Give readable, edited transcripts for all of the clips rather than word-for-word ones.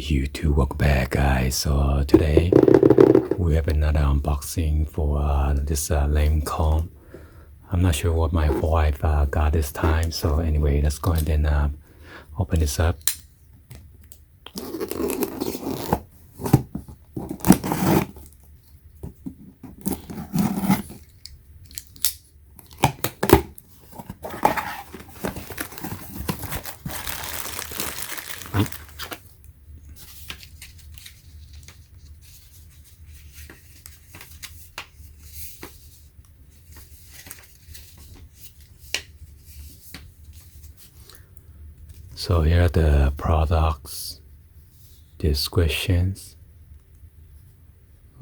YouTube, welcome back guys. So today we have another unboxing for this Lanco. I'm not sure what my wife got this time, so anyway, let's go ahead and open this up. So here are the products descriptions.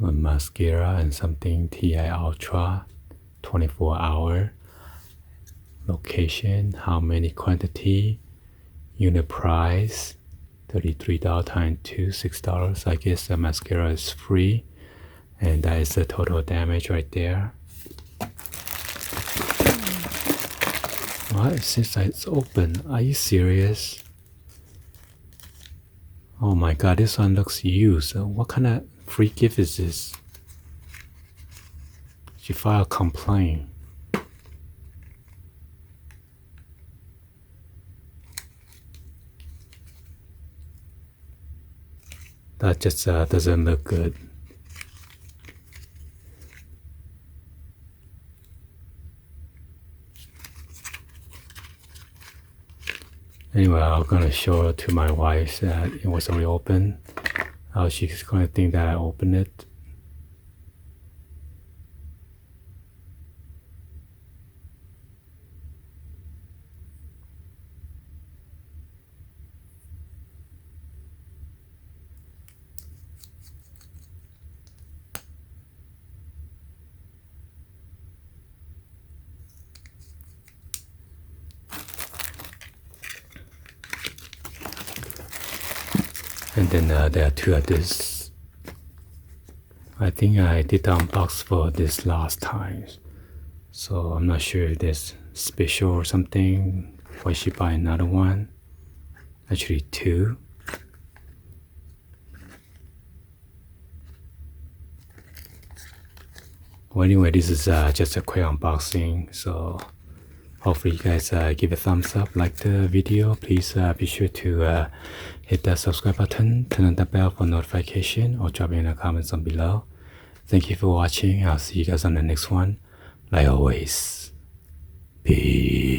A mascara and something TI Ultra, 24-hour. Location, how many quantity, unit price, $33 times 2, $6. I guess the mascara is free, and that is the total damage right there. What? It seems like it's open. Are you serious? Oh my god, this one looks used. What kind of free gift is this? She filed a complaint. That just doesn't look good. Anyway, I'm gonna show it to my wife that it was already open. She's gonna think that I opened it. And then there are two of this. I think I did the unbox for this last time, so I'm not sure if there's special or something. Why should buy another one? Actually two. Well, anyway, this is just a quick unboxing, so hopefully you guys give a thumbs up, like the video. Please be sure to hit that subscribe button, turn on the bell for notification, or drop in the comments on below. Thank you for watching. I'll see you guys on the next one. Like always, peace.